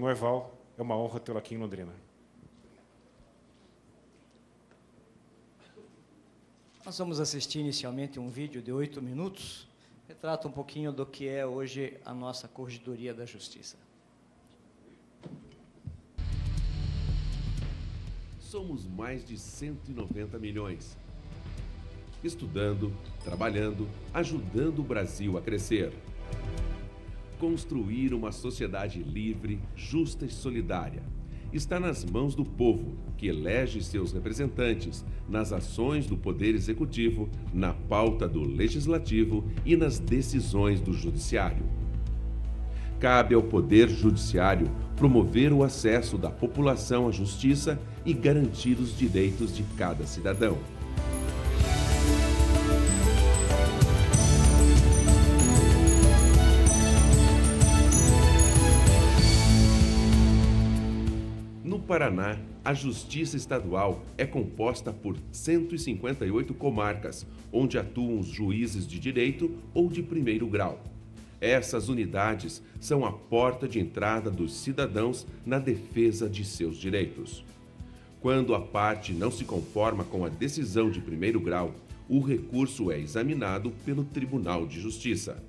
Irmão Eval, é uma honra tê-lo aqui em Londrina. Nós vamos assistir inicialmente um vídeo de 8 minutos, retrata um pouquinho do que é hoje a nossa Corregedoria da Justiça. Somos mais de 190 milhões. Estudando, trabalhando, ajudando o Brasil a crescer. Construir uma sociedade livre, justa e solidária está nas mãos do povo, que elege seus representantes nas ações do Poder Executivo, na pauta do Legislativo e nas decisões do Judiciário. Cabe ao Poder Judiciário promover o acesso da população à justiça e garantir os direitos de cada cidadão. No Paraná, a Justiça Estadual é composta por 158 comarcas, onde atuam os juízes de direito ou de primeiro grau. Essas unidades são a porta de entrada dos cidadãos na defesa de seus direitos. Quando a parte não se conforma com a decisão de primeiro grau, o recurso é examinado pelo Tribunal de Justiça.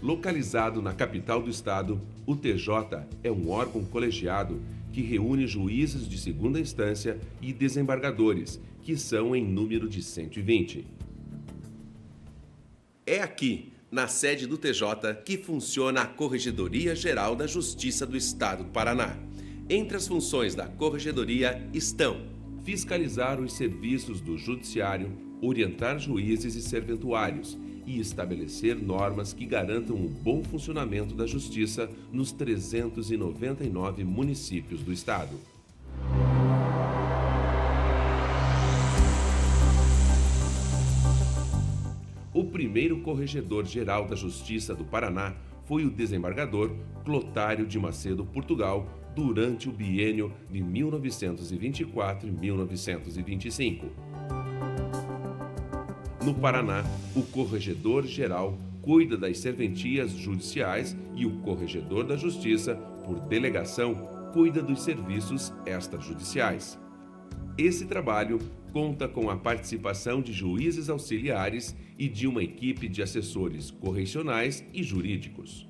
Localizado na capital do estado, o TJ é um órgão colegiado que reúne juízes de segunda instância e desembargadores, que são em número de 120. É aqui, na sede do TJ, que funciona a Corregedoria Geral da Justiça do Estado do Paraná. Entre as funções da Corregedoria estão fiscalizar os serviços do Judiciário, orientar juízes e serventuários e estabelecer normas que garantam o bom funcionamento da Justiça nos 399 municípios do Estado. O primeiro Corregedor-Geral da Justiça do Paraná foi o desembargador Clotário de Macedo Portugal durante o biênio de 1924 e 1925. No Paraná, o Corregedor-Geral cuida das serventias judiciais e o Corregedor da Justiça, por delegação, cuida dos serviços extrajudiciais. Esse trabalho conta com a participação de juízes auxiliares e de uma equipe de assessores correcionais e jurídicos.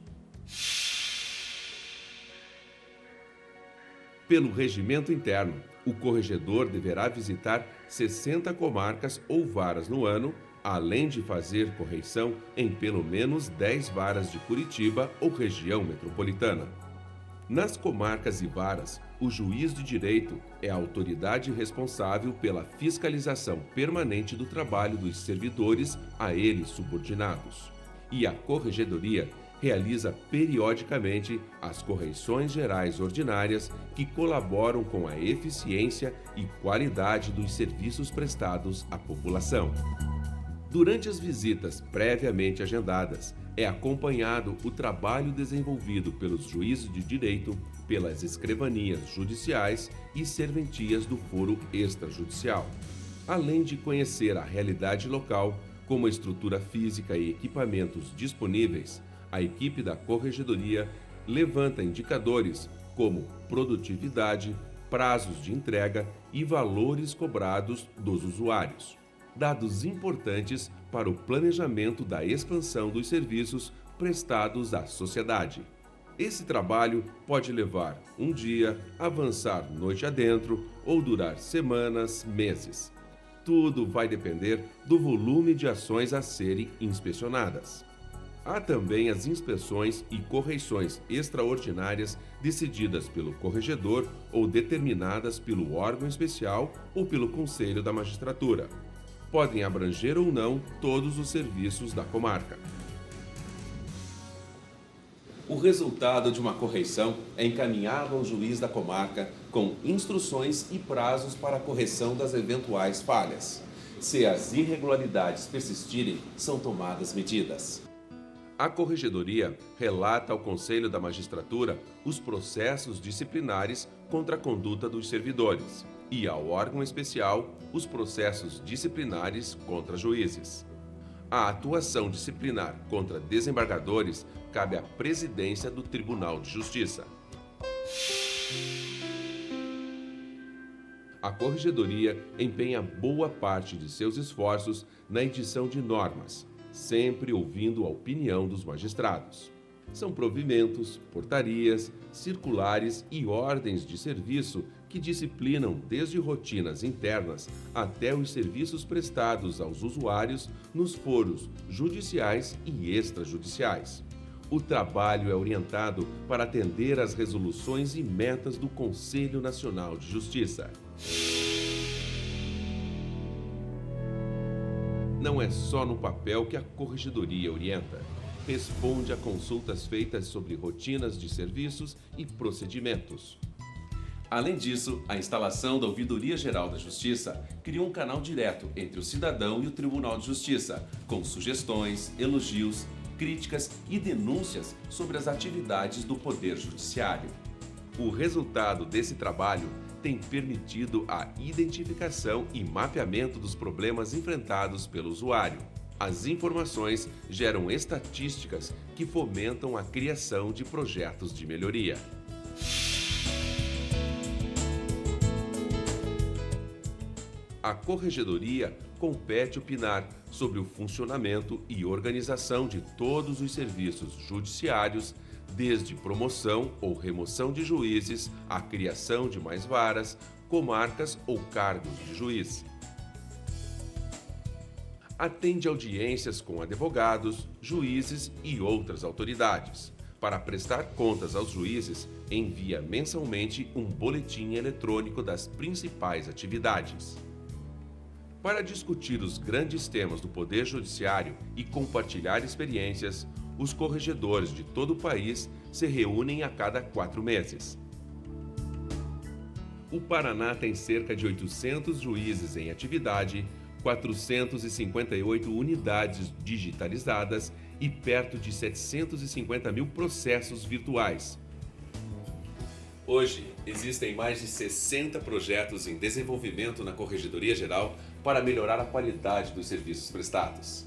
Pelo regimento interno, o corregedor deverá visitar 60 comarcas ou varas no ano, além de fazer correição em pelo menos 10 varas de Curitiba ou região metropolitana. Nas comarcas e varas, o juiz de direito é a autoridade responsável pela fiscalização permanente do trabalho dos servidores a eles subordinados. E a corregedoria realiza periodicamente as correições gerais ordinárias que colaboram com a eficiência e qualidade dos serviços prestados à população. Durante as visitas previamente agendadas, é acompanhado o trabalho desenvolvido pelos juízes de direito, pelas escrivanias judiciais e serventias do foro extrajudicial, além de conhecer a realidade local, como a estrutura física e equipamentos disponíveis. A equipe da Corregedoria levanta indicadores como produtividade, prazos de entrega e valores cobrados dos usuários. Dados importantes para o planejamento da expansão dos serviços prestados à sociedade. Esse trabalho pode levar um dia, avançar noite adentro ou durar semanas, meses. Tudo vai depender do volume de ações a serem inspecionadas. Há também as inspeções e correições extraordinárias decididas pelo corregedor ou determinadas pelo órgão especial ou pelo Conselho da Magistratura. Podem abranger ou não todos os serviços da comarca. O resultado de uma correição é encaminhado ao juiz da comarca com instruções e prazos para a correção das eventuais falhas. Se as irregularidades persistirem, são tomadas medidas. A Corregedoria relata ao Conselho da Magistratura os processos disciplinares contra a conduta dos servidores e ao órgão especial os processos disciplinares contra juízes. A atuação disciplinar contra desembargadores cabe à presidência do Tribunal de Justiça. A Corregedoria empenha boa parte de seus esforços na edição de normas, sempre ouvindo a opinião dos magistrados. São provimentos, portarias, circulares e ordens de serviço que disciplinam desde rotinas internas até os serviços prestados aos usuários nos foros judiciais e extrajudiciais. O trabalho é orientado para atender às resoluções e metas do Conselho Nacional de Justiça. Não é só no papel que a Corregedoria orienta. Responde a consultas feitas sobre rotinas de serviços e procedimentos. Além disso, a instalação da Ouvidoria Geral da Justiça criou um canal direto entre o cidadão e o Tribunal de Justiça, com sugestões, elogios, críticas e denúncias sobre as atividades do Poder Judiciário. O resultado desse trabalho tem permitido a identificação e mapeamento dos problemas enfrentados pelo usuário. As informações geram estatísticas que fomentam a criação de projetos de melhoria. A Corregedoria compete opinar sobre o funcionamento e organização de todos os serviços judiciários, desde promoção ou remoção de juízes, à criação de mais varas, comarcas ou cargos de juiz. Atende audiências com advogados, juízes e outras autoridades. Para prestar contas aos juízes, envia mensalmente um boletim eletrônico das principais atividades. Para discutir os grandes temas do Poder Judiciário e compartilhar experiências, os corregedores de todo o país se reúnem a cada 4 meses. O Paraná tem cerca de 800 juízes em atividade, 458 unidades digitalizadas e perto de 750 mil processos virtuais. Hoje, existem mais de 60 projetos em desenvolvimento na Corregedoria Geral para melhorar a qualidade dos serviços prestados.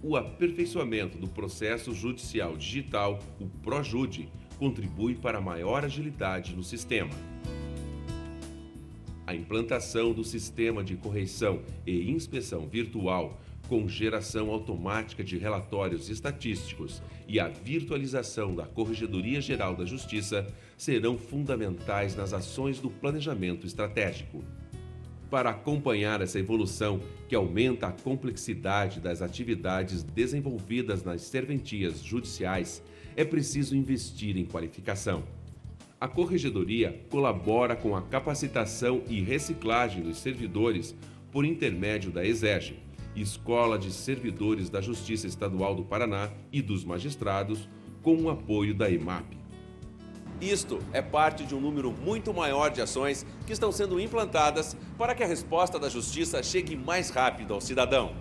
O aperfeiçoamento do processo judicial digital, o ProJude, contribui para a maior agilidade no sistema. A implantação do sistema de correição e inspeção virtual, com geração automática de relatórios estatísticos e a virtualização da Corregedoria Geral da Justiça serão fundamentais nas ações do planejamento estratégico. Para acompanhar essa evolução, que aumenta a complexidade das atividades desenvolvidas nas serventias judiciais, é preciso investir em qualificação. A Corregedoria colabora com a capacitação e reciclagem dos servidores por intermédio da ESERJ, Escola de Servidores da Justiça Estadual do Paraná e dos Magistrados, com o apoio da EMAP. Isto é parte de um número muito maior de ações que estão sendo implantadas para que a resposta da Justiça chegue mais rápido ao cidadão.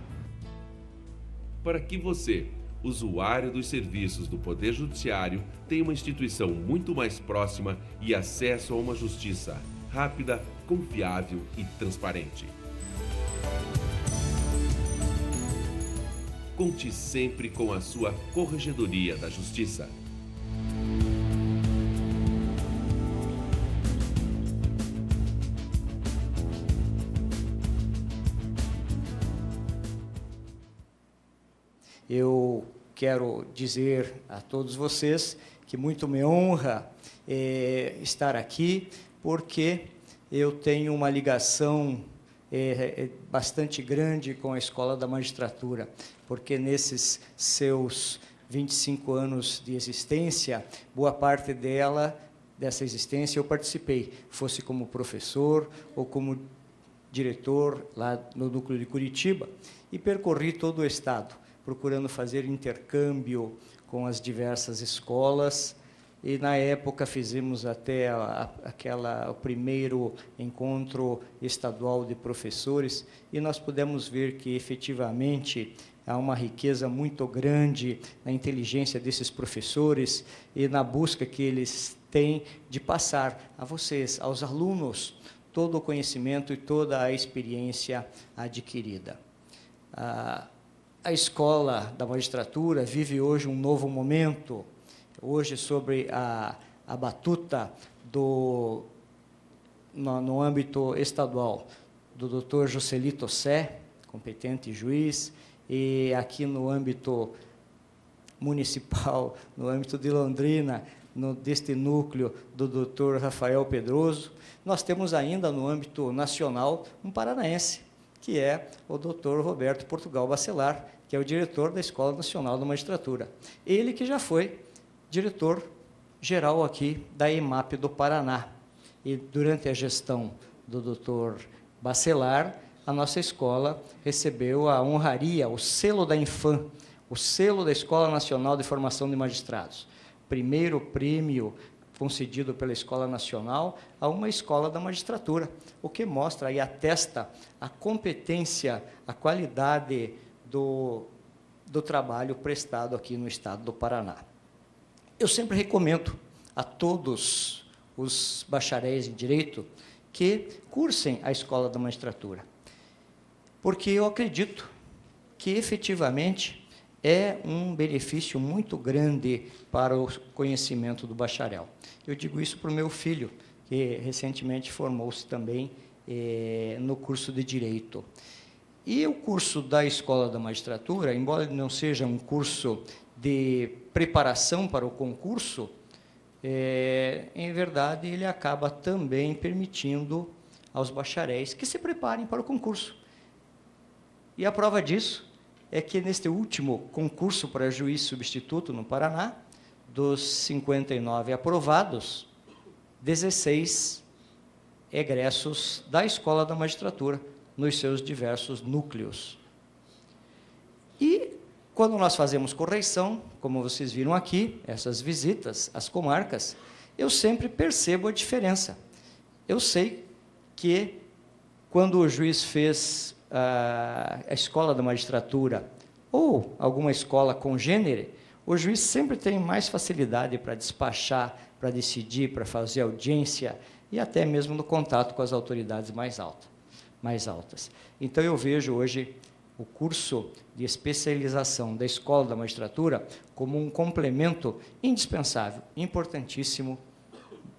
Para que você, usuário dos serviços do Poder Judiciário, tenha uma instituição muito mais próxima e acesso a uma justiça rápida, confiável e transparente. Conte sempre com a sua Corregedoria da Justiça. Eu quero dizer a todos vocês que muito me honra estar aqui, porque eu tenho uma ligação bastante grande com a Escola da Magistratura, porque nesses seus 25 anos de existência, boa parte dessa existência eu participei, fosse como professor ou como diretor lá no núcleo de Curitiba, e percorri todo o estado, procurando fazer intercâmbio com as diversas escolas, e na época fizemos até o primeiro encontro estadual de professores, e nós pudemos ver que efetivamente há uma riqueza muito grande na inteligência desses professores e na busca que eles têm de passar a vocês, aos alunos, todo o conhecimento e toda a experiência adquirida. A escola da magistratura vive hoje um novo momento, hoje sobre a batuta no âmbito estadual do Dr. Joselito Sé, competente juiz, e aqui no âmbito municipal, no âmbito de Londrina, deste núcleo do Dr. Rafael Pedroso. Nós temos ainda no âmbito nacional um paranaense, que é o Dr. Roberto Portugal Bacelar, que é o diretor da Escola Nacional da Magistratura. Ele que já foi diretor-geral aqui da EMAP do Paraná. E durante a gestão do Dr. Bacelar, a nossa escola recebeu a honraria, o selo da Infam, o selo da Escola Nacional de Formação de Magistrados. Primeiro prêmio concedido pela Escola Nacional a uma escola da magistratura, o que mostra e atesta a competência, a qualidade do trabalho prestado aqui no estado do Paraná. Eu sempre recomendo a todos os bacharéis em Direito que cursem a Escola da Magistratura, porque eu acredito que, efetivamente, é um benefício muito grande para o conhecimento do bacharel. Eu digo isso para o meu filho, que recentemente formou-se também no curso de Direito. E o curso da Escola da Magistratura, embora ele não seja um curso de preparação para o concurso, em verdade, ele acaba também permitindo aos bacharéis que se preparem para o concurso. E a prova disso é que, neste último concurso para juiz substituto no Paraná, dos 59 aprovados, 16 egressos da Escola da Magistratura, nos seus diversos núcleos. E, quando nós fazemos correição, como vocês viram aqui, essas visitas às comarcas, eu sempre percebo a diferença. Eu sei que, quando o juiz fez a escola da magistratura ou alguma escola congênere, o juiz sempre tem mais facilidade para despachar, para decidir, para fazer audiência e até mesmo no contato com as autoridades mais altas. Então, eu vejo hoje o curso de especialização da Escola da Magistratura como um complemento indispensável, importantíssimo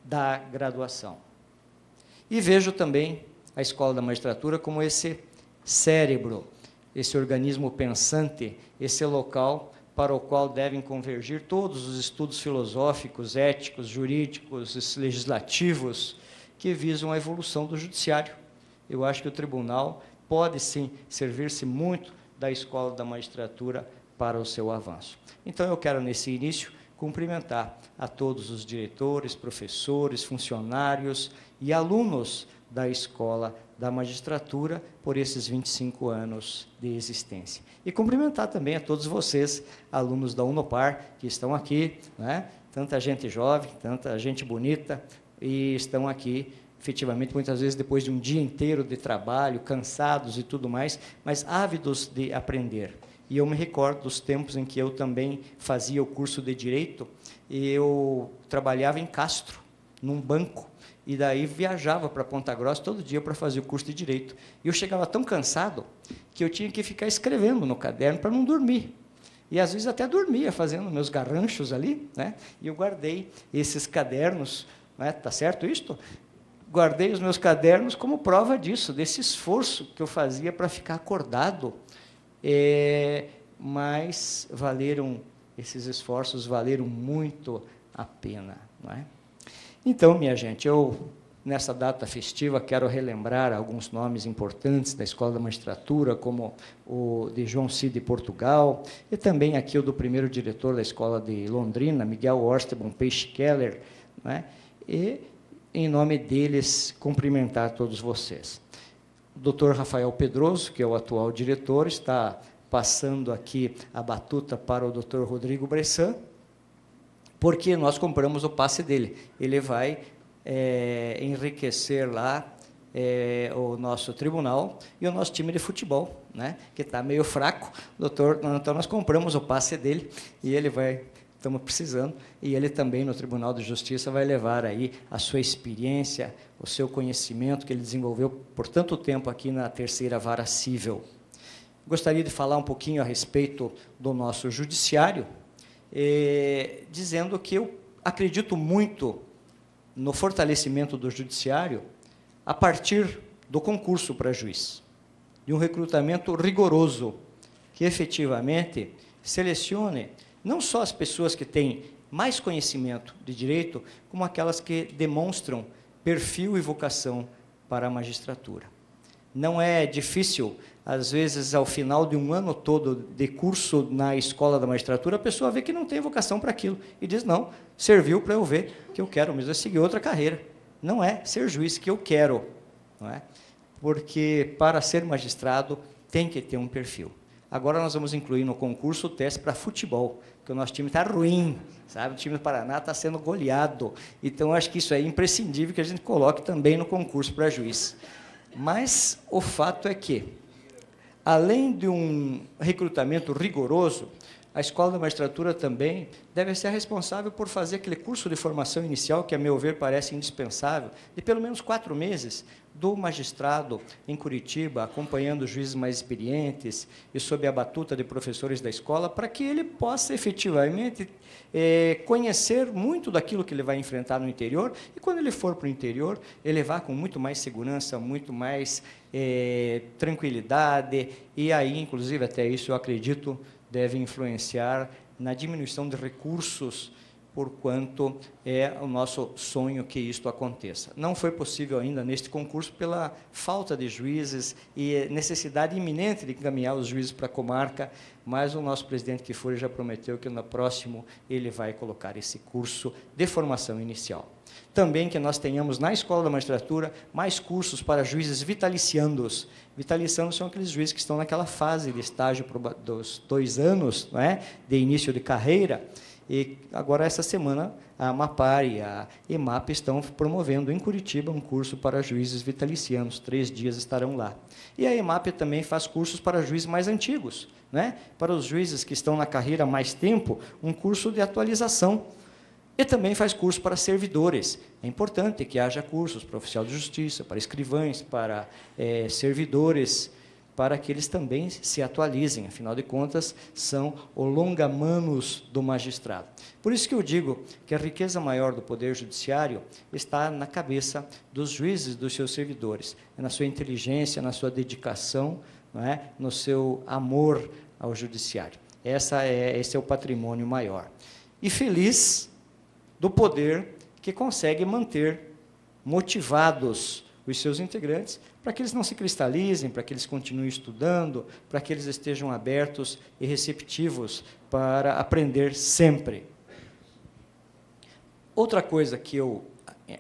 da graduação. E vejo também a Escola da Magistratura como esse cérebro, esse organismo pensante, esse local para o qual devem convergir todos os estudos filosóficos, éticos, jurídicos, legislativos, que visam a evolução do judiciário. Eu acho que o tribunal pode, sim, servir-se muito da Escola da Magistratura para o seu avanço. Então, eu quero, nesse início, cumprimentar a todos os diretores, professores, funcionários e alunos da Escola da Magistratura por esses 25 anos de existência. E cumprimentar também a todos vocês, alunos da Unopar, que estão aqui, né? Tanta gente jovem, tanta gente bonita, e estão aqui, efetivamente, muitas vezes depois de um dia inteiro de trabalho, cansados e tudo mais, mas ávidos de aprender. E eu me recordo dos tempos em que eu também fazia o curso de Direito, e eu trabalhava em Castro, num banco, e daí viajava para Ponta Grossa todo dia para fazer o curso de Direito. E eu chegava tão cansado que eu tinha que ficar escrevendo no caderno para não dormir. E, às vezes, até dormia fazendo meus garranchos ali, né? E eu guardei esses cadernos, né? Tá certo isto? Guardei os meus cadernos como prova disso, desse esforço que eu fazia para ficar acordado. Mas esses esforços valeram muito a pena, não é? Então, minha gente, eu, nessa data festiva, quero relembrar alguns nomes importantes da Escola da Magistratura, como o de João Cid Portugal, e também aqui o do primeiro diretor da Escola de Londrina, Miguel Orstebon Peixe Keller, né? E, em nome deles, cumprimentar todos vocês. O Dr. Rafael Pedroso, que é o atual diretor, está passando aqui a batuta para o Dr. Rodrigo Bressan, porque nós compramos o passe dele. Ele vai enriquecer lá o nosso tribunal e o nosso time de futebol, né, que está meio fraco. Doutor, então, nós compramos o passe dele e ele vai... Estamos precisando, e ele também, no Tribunal de Justiça, vai levar aí a sua experiência, o seu conhecimento que ele desenvolveu por tanto tempo aqui na Terceira Vara Cível. gostaria de falar um pouquinho a respeito do nosso judiciário, dizendo que eu acredito muito no fortalecimento do judiciário a partir do concurso para juiz, de um recrutamento rigoroso, que efetivamente selecione não só as pessoas que têm mais conhecimento de direito, como aquelas que demonstram perfil e vocação para a magistratura. Não é difícil, às vezes, ao final de um ano todo de curso na escola da magistratura, a pessoa vê que não tem vocação para aquilo e diz, não, serviu para eu ver que eu quero mesmo seguir outra carreira. Não é ser juiz que eu quero, não é? Porque para ser magistrado tem que ter um perfil. Agora nós vamos incluir no concurso o teste para futebol, porque o nosso time está ruim, sabe? O time do Paraná está sendo goleado. Então, acho que isso é imprescindível que a gente coloque também no concurso para juiz. Mas o fato é que, além de um recrutamento rigoroso, a Escola da Magistratura também deve ser responsável por fazer aquele curso de formação inicial, que, a meu ver, parece indispensável, de pelo menos 4 meses, do magistrado em Curitiba, acompanhando os juízes mais experientes e sob a batuta de professores da escola, para que ele possa efetivamente conhecer muito daquilo que ele vai enfrentar no interior, e quando ele for para o interior, ele vá com muito mais segurança, muito mais tranquilidade, e aí, inclusive, até isso eu acredito, deve influenciar na diminuição de recursos, porquanto é o nosso sonho que isto aconteça. Não foi possível ainda neste concurso pela falta de juízes e necessidade iminente de encaminhar os juízes para a comarca, mas o nosso presidente Kfouri já prometeu que no próximo ele vai colocar esse curso de formação inicial. Também que nós tenhamos na Escola da Magistratura mais cursos para juízes vitaliciandos. Vitaliciandos são aqueles juízes que estão naquela fase de estágio dos 2 anos, não é? De início de carreira. E agora, essa semana, a Amapar e a EMAP estão promovendo em Curitiba um curso para juízes vitalicianos. 3 dias estarão lá. E a EMAP também faz cursos para juízes mais antigos, né? Para os juízes que estão na carreira há mais tempo, um curso de atualização. E também faz curso para servidores. É importante que haja cursos para oficial de justiça, para escrivães, para servidores, para que eles também se atualizem. Afinal de contas, são o longa-manos do magistrado. Por isso que eu digo que a riqueza maior do Poder Judiciário está na cabeça dos juízes, dos seus servidores, na sua inteligência, na sua dedicação, não é? No seu amor ao Judiciário. Esse é o patrimônio maior. E feliz do poder que consegue manter motivados os seus integrantes, para que eles não se cristalizem, para que eles continuem estudando, para que eles estejam abertos e receptivos para aprender sempre. Outra coisa que eu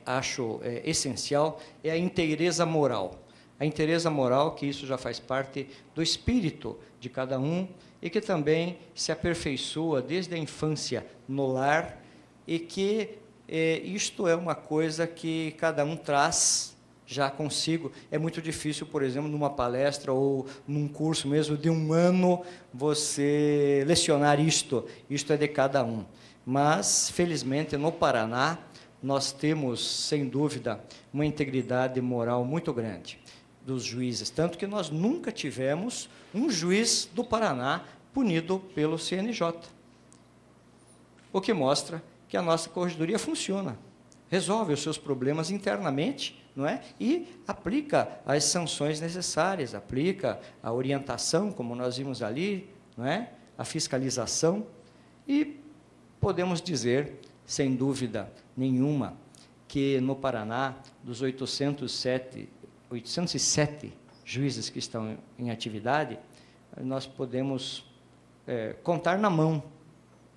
acho essencial é a inteireza moral. A inteireza moral, que isso já faz parte do espírito de cada um e que também se aperfeiçoa desde a infância no lar, e que isto é uma coisa que cada um traz já consigo. É muito difícil, por exemplo, numa palestra ou num curso mesmo de 1 ano, você lecionar isto. Isto é de cada um. Mas, felizmente, no Paraná, nós temos, sem dúvida, uma integridade moral muito grande dos juízes, tanto que nós nunca tivemos um juiz do Paraná punido pelo CNJ. O que mostra que a nossa corregedoria funciona, resolve os seus problemas internamente, não é? E aplica as sanções necessárias, aplica a orientação, como nós vimos ali, não é? A fiscalização, e podemos dizer, sem dúvida nenhuma, que no Paraná, dos 807 juízes que estão em atividade, nós podemos contar na mão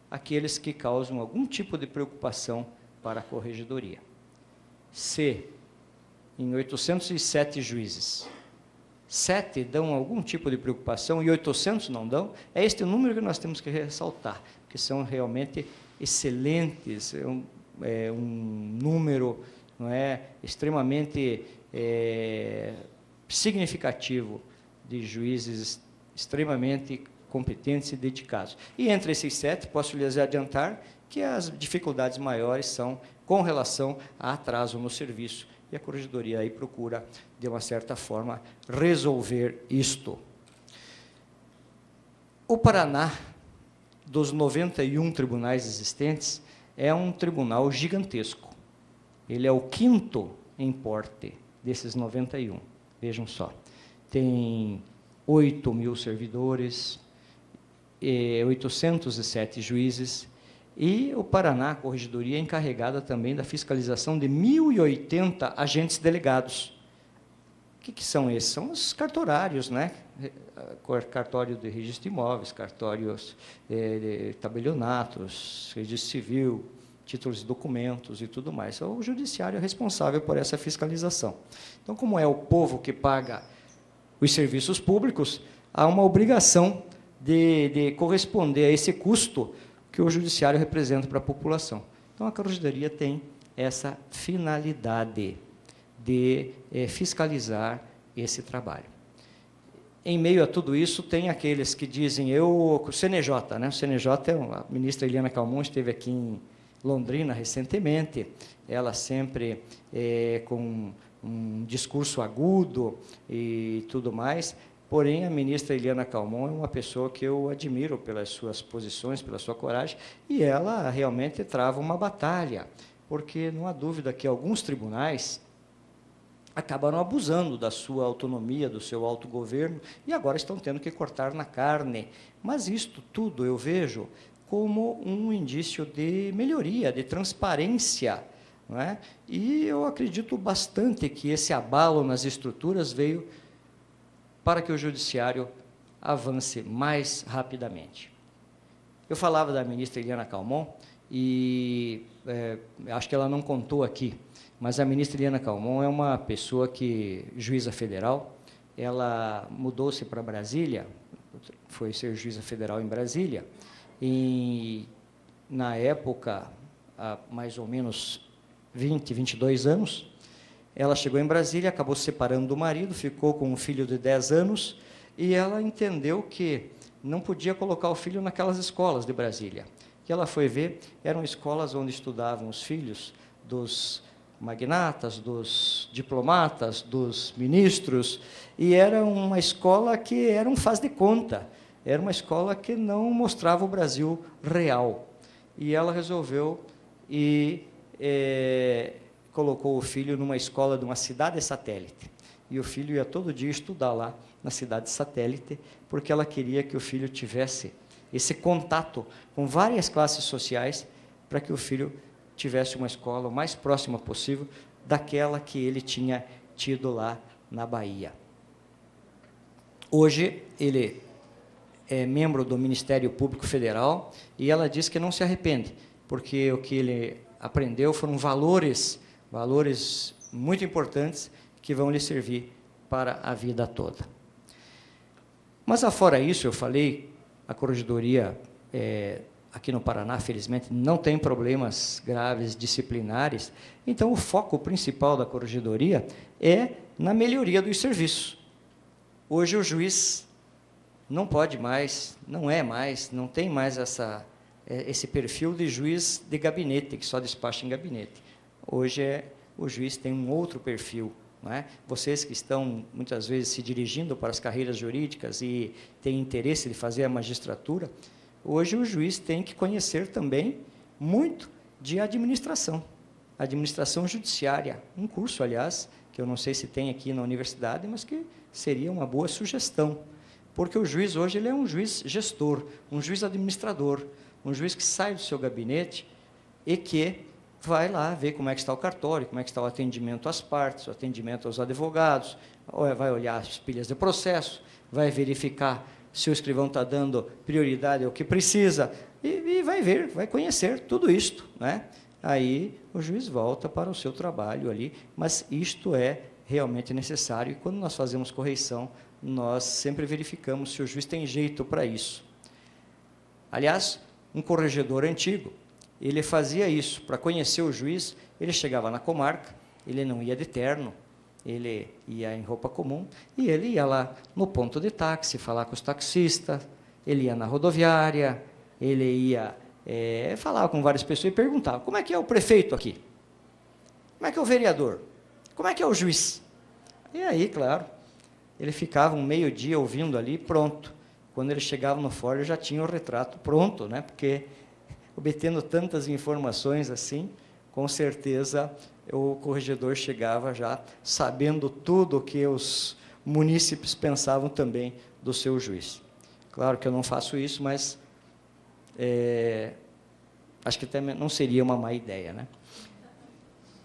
aqueles que causam algum tipo de preocupação para a corregedoria. Se em 807 juízes, 7 dão algum tipo de preocupação e 800 não dão, é este o número que nós temos que ressaltar, que são realmente excelentes, um número, não é, extremamente significativo de juízes extremamente competentes e dedicados. E entre esses 7, posso lhes adiantar que as dificuldades maiores são com relação a atraso no serviço, e a corregedoria aí procura, de uma certa forma, resolver isto. O Paraná, dos 91 tribunais existentes, é um tribunal gigantesco. Ele é o 5º em porte desses 91. Vejam só. Tem 8.000 servidores, 807 juízes, e o Paraná, a Corregedoria, é encarregada também da fiscalização de 1.080 agentes delegados. O que são esses? São os cartorários, né? Cartório de registro de imóveis, cartórios de tabelionatos, registro civil, títulos de documentos e tudo mais. O judiciário é responsável por essa fiscalização. Então, como é o povo que paga os serviços públicos, há uma obrigação de corresponder a esse custo que o judiciário representa para a população. Então, a Corregedoria tem essa finalidade de fiscalizar esse trabalho. Em meio a tudo isso, tem aqueles que dizem, o CNJ, né? O CNJ, a ministra Eliana Calmon esteve aqui em Londrina recentemente, ela sempre com um discurso agudo e tudo mais, porém, a ministra Eliana Calmon é uma pessoa que eu admiro pelas suas posições, pela sua coragem, e ela realmente trava uma batalha, porque não há dúvida que alguns tribunais acabaram abusando da sua autonomia, do seu autogoverno, e agora estão tendo que cortar na carne. Mas isto tudo eu vejo como um indício de melhoria, de transparência, não é? E eu acredito bastante que esse abalo nas estruturas veio para que o judiciário avance mais rapidamente. Eu falava da ministra Eliana Calmon, e acho que ela não contou aqui, mas a ministra Eliana Calmon é uma pessoa que, juíza federal, ela mudou-se para Brasília, foi ser juíza federal em Brasília, e, na época, há mais ou menos 20, 22 anos, ela chegou em Brasília, acabou se separando do marido, ficou com um filho de 10 anos, e ela entendeu que não podia colocar o filho naquelas escolas de Brasília. Que ela foi ver, eram escolas onde estudavam os filhos dos magnatas, dos diplomatas, dos ministros, e era uma escola que era um faz de conta, era uma escola que não mostrava o Brasil real. E ela resolveu e colocou o filho numa escola de uma cidade satélite. E o filho ia todo dia estudar lá na cidade satélite, porque ela queria que o filho tivesse esse contato com várias classes sociais, para que o filho tivesse uma escola o mais próxima possível daquela que ele tinha tido lá na Bahia. Hoje, ele é membro do Ministério Público Federal, e ela diz que não se arrepende, porque o que ele aprendeu foram valores muito importantes que vão lhe servir para a vida toda. Mas, afora isso, eu falei, a Corregedoria aqui no Paraná, felizmente, não tem problemas graves disciplinares, então o foco principal da Corregedoria é na melhoria dos serviços. Hoje o juiz não pode mais, não tem mais esse perfil de juiz de gabinete, que só despacha em gabinete. Hoje o juiz tem um outro perfil. Não é? Vocês que estão, muitas vezes, se dirigindo para as carreiras jurídicas e têm interesse de fazer a magistratura, hoje o juiz tem que conhecer também muito de administração judiciária. Um curso, aliás, que eu não sei se tem aqui na universidade, mas que seria uma boa sugestão, porque o juiz hoje ele é um juiz gestor, um juiz administrador, um juiz que sai do seu gabinete e que vai lá ver como é que está o cartório, como é que está o atendimento às partes, o atendimento aos advogados, vai olhar as pilhas de processo, vai verificar se o escrivão está dando prioridade ao que precisa, e vai ver, vai conhecer tudo isto, né? Aí o juiz volta para o seu trabalho ali, mas isto é realmente necessário, e quando nós fazemos correição, nós sempre verificamos se o juiz tem jeito para isso. Aliás, um corregedor antigo, ele fazia isso, para conhecer o juiz, ele chegava na comarca, ele não ia de terno, ele ia em roupa comum, e ele ia lá no ponto de táxi, falar com os taxistas, ele ia na rodoviária, ele ia falar com várias pessoas e perguntava, como é que é o prefeito aqui? Como é que é o vereador? Como é que é o juiz? E aí, claro, ele ficava um meio-dia ouvindo ali, pronto. quando ele chegava no fórum, já tinha o retrato pronto, né? Porque, obtendo tantas informações assim, com certeza o corregedor chegava já sabendo tudo o que os munícipes pensavam também do seu juiz. Claro que eu não faço isso, mas acho que também não seria uma má ideia, né?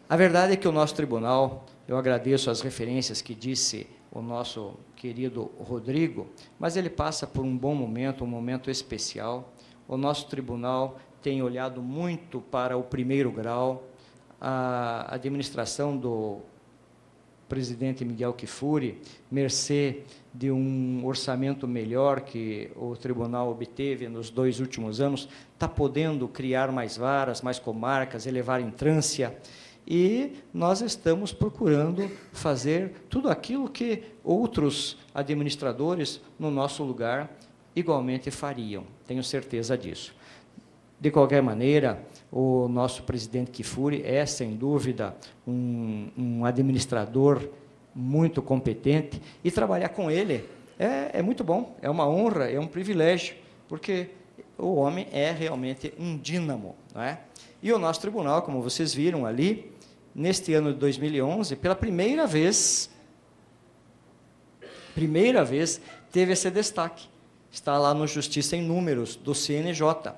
A verdade é que o nosso tribunal, eu agradeço as referências que disse o nosso querido Rodrigo, mas ele passa por um bom momento, um momento especial. O nosso tribunal tem olhado muito para o primeiro grau. A administração do presidente Miguel Kfouri, mercê de um orçamento melhor que o tribunal obteve nos 2 últimos anos, está podendo criar mais varas, mais comarcas, elevar a entrância, e nós estamos procurando fazer tudo aquilo que outros administradores no nosso lugar igualmente fariam, tenho certeza disso. De qualquer maneira, o nosso presidente Kfouri é, sem dúvida, um administrador muito competente, e trabalhar com ele é muito bom, é uma honra, é um privilégio, porque o homem é realmente um dínamo, não é? E o nosso tribunal, como vocês viram ali, neste ano de 2011, pela primeira vez, teve esse destaque. Está lá no Justiça em Números, do CNJ.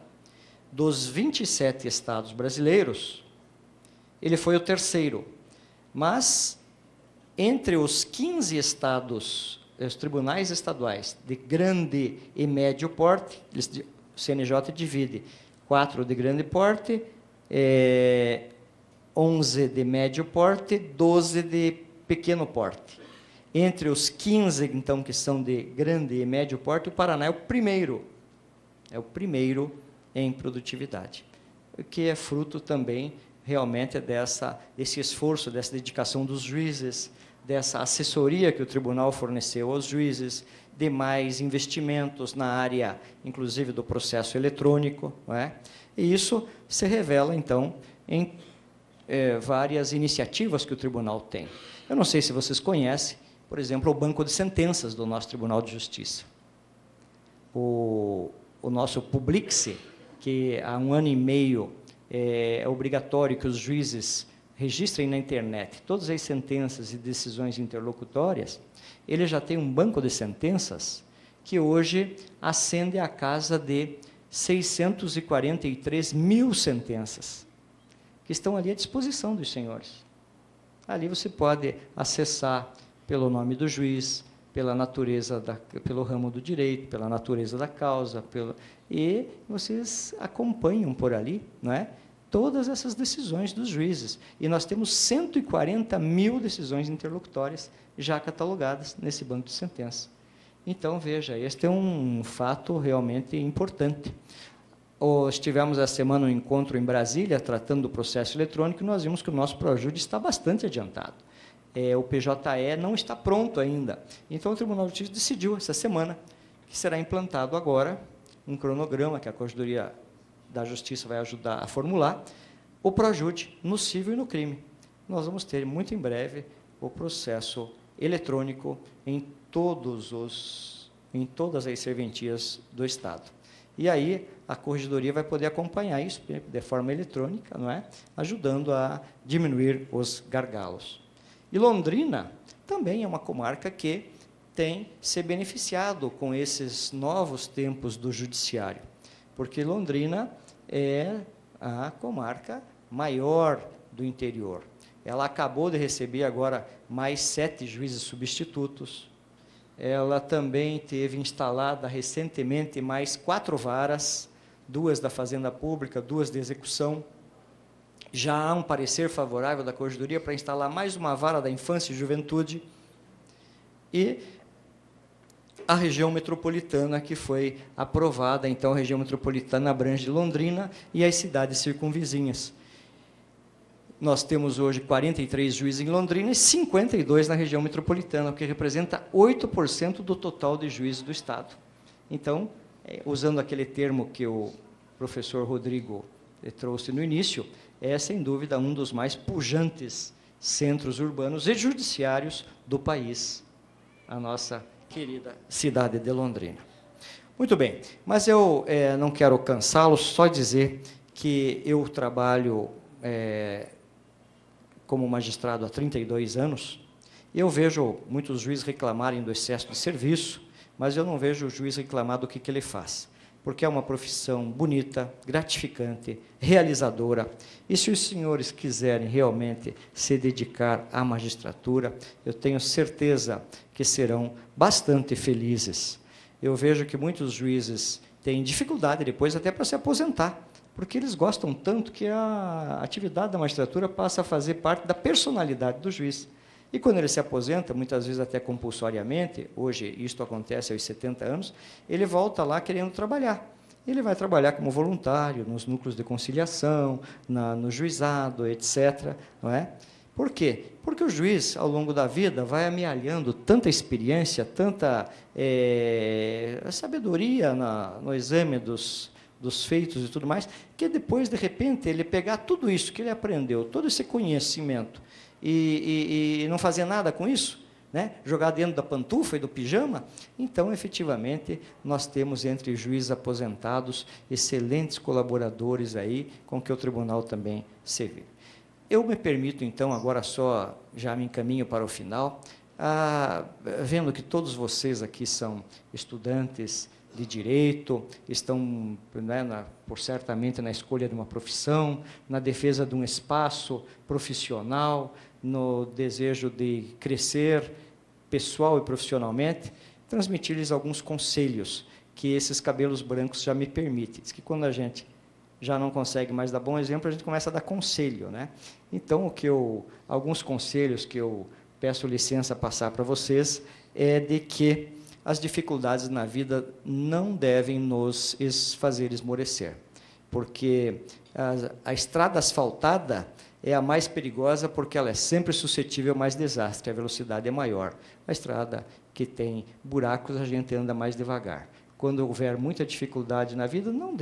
Dos 27 estados brasileiros, ele foi o terceiro. Mas, entre os 15 estados, os tribunais estaduais de grande e médio porte, o CNJ divide 4 de grande porte, 11 de médio porte, 12 de pequeno porte. Entre os 15, então, que são de grande e médio porte, o Paraná é o primeiro em produtividade, o que é fruto também, realmente, desse esforço, dessa dedicação dos juízes, dessa assessoria que o tribunal forneceu aos juízes, de mais investimentos na área, inclusive, do processo eletrônico, não é? E isso se revela, então, em várias iniciativas que o tribunal tem. Eu não sei se vocês conhecem, por exemplo, o banco de sentenças do nosso Tribunal de Justiça. O nosso Publix, que há 1 ano e meio é obrigatório que os juízes registrem na internet todas as sentenças e decisões interlocutórias, ele já tem um banco de sentenças que hoje ascende à casa de 643 mil sentenças, que estão ali à disposição dos senhores. Ali você pode acessar pelo nome do juiz, pela natureza, pelo ramo do direito, pela natureza da causa, e vocês acompanham por ali, não é? Todas essas decisões dos juízes. E nós temos 140 mil decisões interlocutórias já catalogadas nesse banco de sentença. Então, veja, este é um fato realmente importante. Estivemos essa semana um encontro em Brasília, tratando do processo eletrônico, e nós vimos que o nosso Projude está bastante adiantado. O PJE não está pronto ainda. Então, o Tribunal de Justiça decidiu, essa semana, que será implantado agora um cronograma que a Corregedoria da Justiça vai ajudar a formular, o Projude no civil e no crime. Nós vamos ter, muito em breve, o processo eletrônico em todas as serventias do Estado. E aí, a Corregedoria vai poder acompanhar isso de forma eletrônica, não é? Ajudando a diminuir os gargalos. E Londrina também é uma comarca que tem se beneficiado com esses novos tempos do judiciário, porque Londrina é a comarca maior do interior. Ela acabou de receber agora mais 7 juízes substitutos. Ela também teve instalada recentemente mais 4 varas, 2 da Fazenda Pública, 2 de execução. Já há um parecer favorável da Corregedoria para instalar mais uma vara da Infância e Juventude, e a região metropolitana, que foi aprovada. Então, a região metropolitana abrange Londrina e as cidades circunvizinhas. Nós temos hoje 43 juízes em Londrina e 52 na região metropolitana, o que representa 8% do total de juízes do Estado. Então, usando aquele termo que o professor Rodrigo trouxe no início, é, sem dúvida, um dos mais pujantes centros urbanos e judiciários do país, a nossa querida cidade de Londrina. Muito bem, mas eu não quero cansá-los, só dizer que eu trabalho como magistrado há 32 anos, e eu vejo muitos juízes reclamarem do excesso de serviço, mas eu não vejo o juiz reclamar do que ele faz, porque é uma profissão bonita, gratificante, realizadora, e se os senhores quiserem realmente se dedicar à magistratura, eu tenho certeza que serão bastante felizes. Eu vejo que muitos juízes têm dificuldade depois até para se aposentar, porque eles gostam tanto que a atividade da magistratura passa a fazer parte da personalidade do juiz. E quando ele se aposenta, muitas vezes até compulsoriamente, hoje isto acontece aos 70 anos, ele volta lá querendo trabalhar. Ele vai trabalhar como voluntário, nos núcleos de conciliação, no juizado, etc. Não é? Por quê? Porque o juiz, ao longo da vida, vai amealhando tanta experiência, tanta sabedoria no exame dos feitos e tudo mais, que depois, de repente, ele pegar tudo isso que ele aprendeu, todo esse conhecimento, e não fazer nada com isso, né? Jogar dentro da pantufa e do pijama, então, efetivamente, nós temos entre juízes aposentados excelentes colaboradores aí, com que o tribunal também servir. Eu me permito, então, agora só já me encaminho para o final, vendo que todos vocês aqui são estudantes de direito, estão, né, certamente na escolha de uma profissão, na defesa de um espaço profissional, no desejo de crescer pessoal e profissionalmente, transmitir-lhes alguns conselhos que esses cabelos brancos já me permitem. Diz que quando a gente já não consegue mais dar bom exemplo, a gente começa a dar conselho, né? Então, alguns conselhos que eu peço licença a passar para vocês é de que as dificuldades na vida não devem nos fazer esmorecer, porque a estrada asfaltada é a mais perigosa porque ela é sempre suscetível a mais desastre, a velocidade é maior. A estrada que tem buracos, a gente anda mais devagar. Quando houver muita dificuldade na vida, não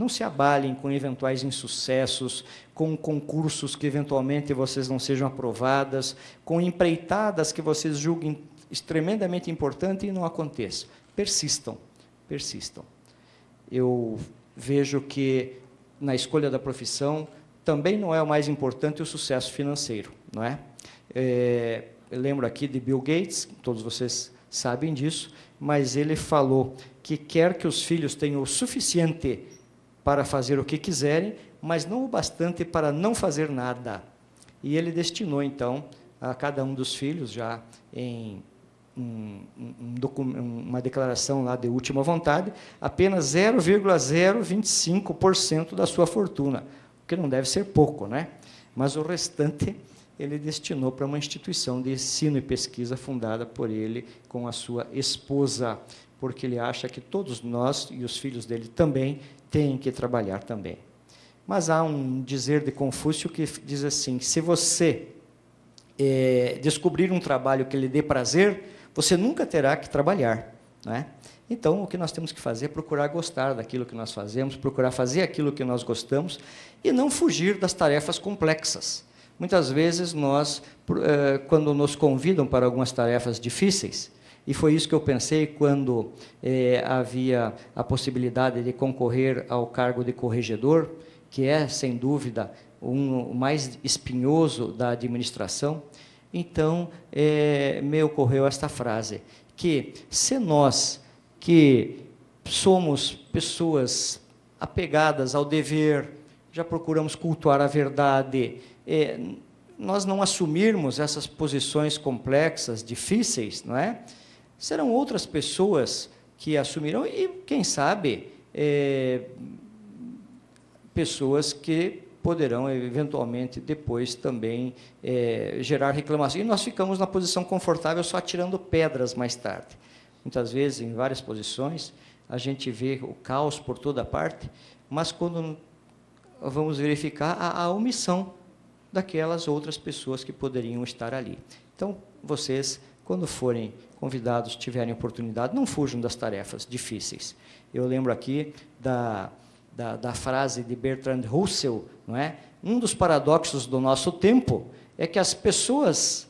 se abalem com eventuais insucessos, com concursos que eventualmente vocês não sejam aprovadas, com empreitadas que vocês julguem extremamente importante e não aconteça. Persistam, persistam. Eu vejo que, na escolha da profissão, também não é o mais importante o sucesso financeiro, não é? Eu lembro aqui de Bill Gates, todos vocês sabem disso, mas ele falou que quer que os filhos tenham o suficiente para fazer o que quiserem, mas não o bastante para não fazer nada. E ele destinou, então, a cada um dos filhos, já em uma declaração lá de última vontade, apenas 0,025% da sua fortuna, o que não deve ser pouco, né? Mas o restante ele destinou para uma instituição de ensino e pesquisa fundada por ele com a sua esposa, porque ele acha que todos nós e os filhos dele também têm que trabalhar também. Mas há um dizer de Confúcio que diz assim: se você descobrir um trabalho que lhe dê prazer, você nunca terá que trabalhar, não é? Então, o que nós temos que fazer é procurar gostar daquilo que nós fazemos, procurar fazer aquilo que nós gostamos e não fugir das tarefas complexas. Muitas vezes nós, quando nos convidam para algumas tarefas difíceis, e foi isso que eu pensei quando havia a possibilidade de concorrer ao cargo de corregedor, que é, sem dúvida, o mais espinhoso da administração, então me ocorreu esta frase, que se nós, que somos pessoas apegadas ao dever, já procuramos cultuar a verdade, nós não assumirmos essas posições complexas, difíceis, não é? Serão outras pessoas que assumirão, e, quem sabe, pessoas que poderão, eventualmente, depois também gerar reclamação. E nós ficamos na posição confortável só tirando pedras mais tarde. Muitas vezes, em várias posições, a gente vê o caos por toda parte, mas quando vamos verificar a omissão daquelas outras pessoas que poderiam estar ali. Então, vocês, quando forem convidados, tiverem oportunidade, não fujam das tarefas difíceis. Eu lembro aqui da frase de Bertrand Russell, não é? Um dos paradoxos do nosso tempo é que as pessoas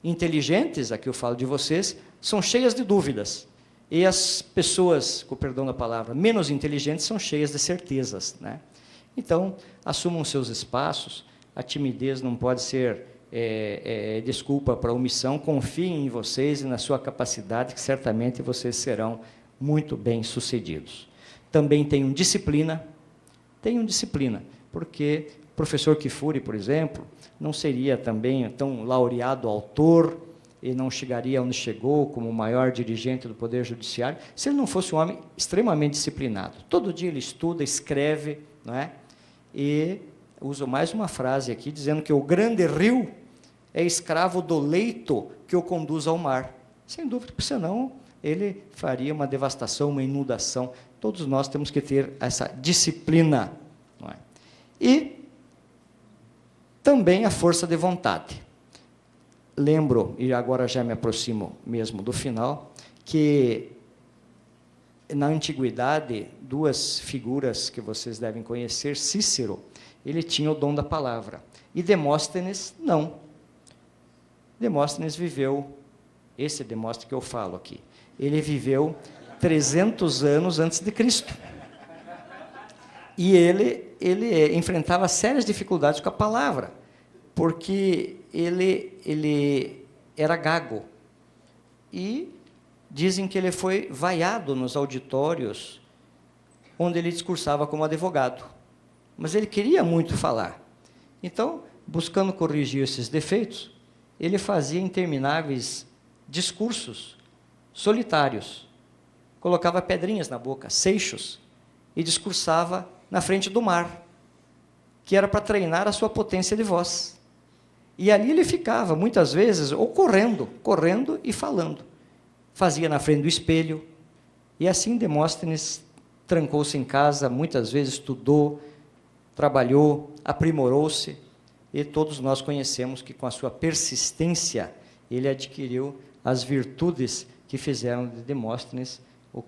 inteligentes, aqui eu falo de vocês, são cheias de dúvidas. E as pessoas, com o perdão da palavra, menos inteligentes são cheias de certezas, né? Então, assumam seus espaços. A timidez não pode ser desculpa para a omissão. Confiem em vocês e na sua capacidade, que certamente vocês serão muito bem-sucedidos. Também tenham disciplina, porque o professor Kifuri, por exemplo, não seria também tão laureado autor e não chegaria onde chegou como o maior dirigente do Poder Judiciário se ele não fosse um homem extremamente disciplinado. Todo dia ele estuda, escreve, não é? E uso mais uma frase aqui, dizendo que o grande rio é escravo do leito que o conduz ao mar. Sem dúvida, porque senão ele faria uma devastação, uma inundação. Todos nós temos que ter essa disciplina, não é? E também a força de vontade. Lembro, e agora já me aproximo mesmo do final, que na antiguidade, duas figuras que vocês devem conhecer, Cícero, ele tinha o dom da palavra, e Demóstenes não. Demóstenes viveu, esse Demóstenes que eu falo aqui, ele viveu 300 anos antes de Cristo. E ele enfrentava sérias dificuldades com a palavra, porque ele era gago. E dizem que ele foi vaiado nos auditórios onde ele discursava como advogado. Mas ele queria muito falar. Então, buscando corrigir esses defeitos, ele fazia intermináveis discursos solitários. Colocava pedrinhas na boca, seixos, e discursava na frente do mar, que era para treinar a sua potência de voz. E ali ele ficava, muitas vezes, ou correndo e falando. Fazia na frente do espelho. E assim Demóstenes trancou-se em casa, muitas vezes estudou, trabalhou, aprimorou-se, e todos nós conhecemos que, com a sua persistência, ele adquiriu as virtudes que fizeram de Demóstenes o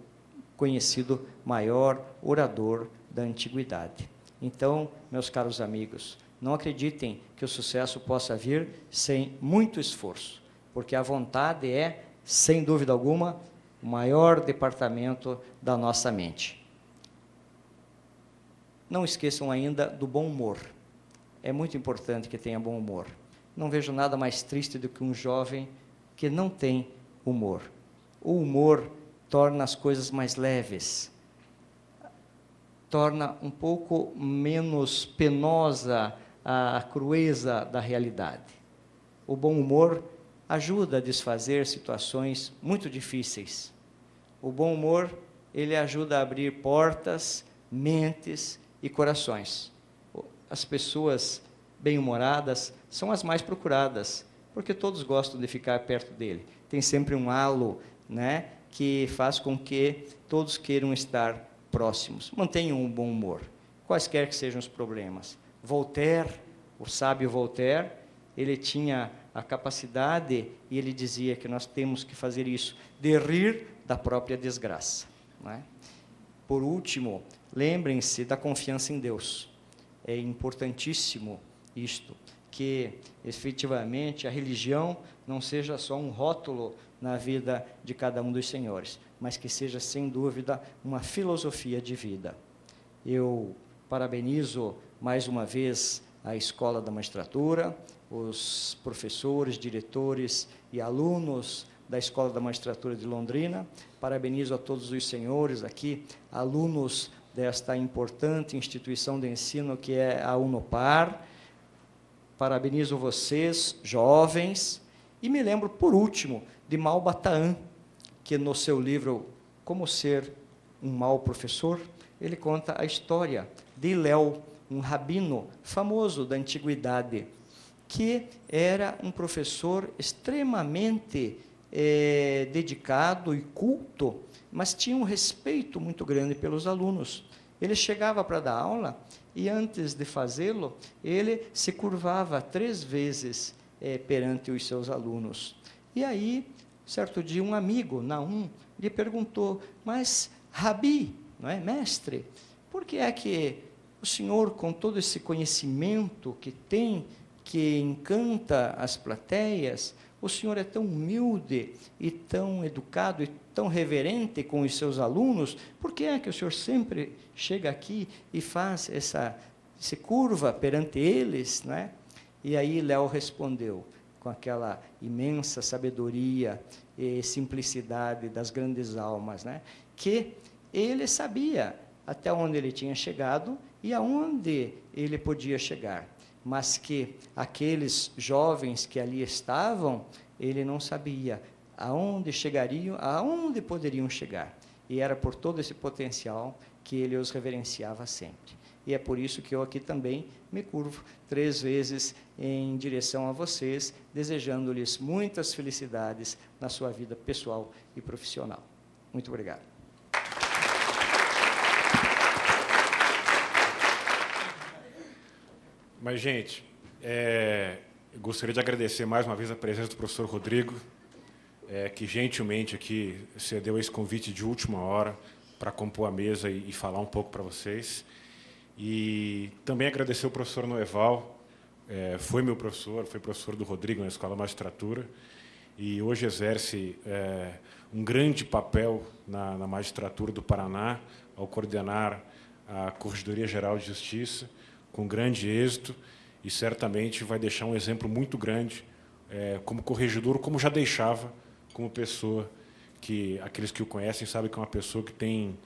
conhecido maior orador da antiguidade. Então, meus caros amigos, não acreditem que o sucesso possa vir sem muito esforço, porque a vontade é, sem dúvida alguma, o maior departamento da nossa mente. Não esqueçam ainda do bom humor. É muito importante que tenha bom humor. Não vejo nada mais triste do que um jovem que não tem humor. O humor torna as coisas mais leves, torna um pouco menos penosa a crueza da realidade. O bom humor ajuda a desfazer situações muito difíceis. O bom humor, ele ajuda a abrir portas, mentes e corações. As pessoas bem-humoradas são as mais procuradas, porque todos gostam de ficar perto dele. Tem sempre um halo, né, que faz com que todos queiram estar próximos. Mantenham um bom humor, quaisquer que sejam os problemas. Voltaire, o sábio Voltaire, ele tinha a capacidade, e ele dizia que nós temos que fazer isso, de rir da própria desgraça, não é? Por último, lembrem-se da confiança em Deus. É importantíssimo isto, que efetivamente a religião não seja só um rótulo na vida de cada um dos senhores, mas que seja, sem dúvida, uma filosofia de vida. Eu parabenizo mais uma vez a Escola da Magistratura, os professores, diretores e alunos da Escola da Magistratura de Londrina. Parabenizo a todos os senhores aqui, alunos desta importante instituição de ensino que é a Unopar. Parabenizo vocês, jovens, e me lembro, por último, de Malbataan, que no seu livro Como Ser um Mau Professor, ele conta a história de Hillel, um rabino famoso da antiguidade, que era um professor extremamente dedicado e culto, mas tinha um respeito muito grande pelos alunos. Ele chegava para dar aula e, antes de fazê-lo, ele se curvava 3 vezes perante os seus alunos. E aí, certo dia, um amigo, Naum, lhe perguntou: mas, Rabi, não é, mestre, por que é que o senhor, com todo esse conhecimento que tem, que encanta as plateias, o senhor é tão humilde e tão educado e tão reverente com os seus alunos, por que é que o senhor sempre chega aqui e faz se curva perante eles, né? E aí Léo respondeu, com aquela imensa sabedoria e simplicidade das grandes almas, né? Que ele sabia até onde ele tinha chegado e aonde ele podia chegar, mas que aqueles jovens que ali estavam, ele não sabia aonde chegariam, aonde poderiam chegar. E era por todo esse potencial que ele os reverenciava sempre. E é por isso que eu aqui também me curvo 3 vezes em direção a vocês, desejando-lhes muitas felicidades na sua vida pessoal e profissional. Muito obrigado. Mas, gente, eu gostaria de agradecer mais uma vez a presença do professor Rodrigo, que gentilmente aqui cedeu esse convite de última hora para compor a mesa e falar um pouco para vocês. E também agradecer o professor Noeval, foi meu professor, foi professor do Rodrigo na Escola de Magistratura, e hoje exerce um grande papel na magistratura do Paraná, ao coordenar a Corregedoria Geral de Justiça, com grande êxito, e certamente vai deixar um exemplo muito grande como corregedor, como já deixava como pessoa, que aqueles que o conhecem sabem que é uma pessoa que tem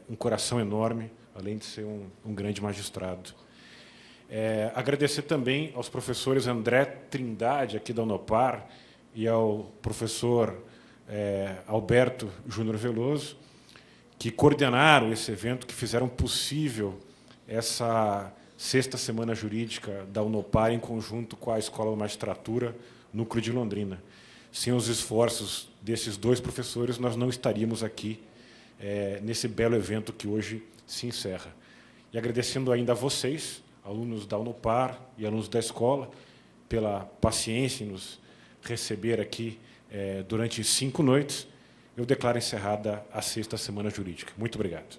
um coração enorme, além de ser um grande magistrado. Agradecer também aos professores André Trindade, aqui da Unopar, e ao professor Alberto Júnior Veloso, que coordenaram esse evento, que fizeram possível essa 6ª Semana Jurídica da Unopar, em conjunto com a Escola de Magistratura, Núcleo de Londrina. Sem os esforços desses 2 professores, nós não estaríamos aqui nesse belo evento que hoje se encerra. E agradecendo ainda a vocês, alunos da Unopar e alunos da escola, pela paciência em nos receber aqui durante 5 noites, eu declaro encerrada a 6ª Semana Jurídica. Muito obrigado.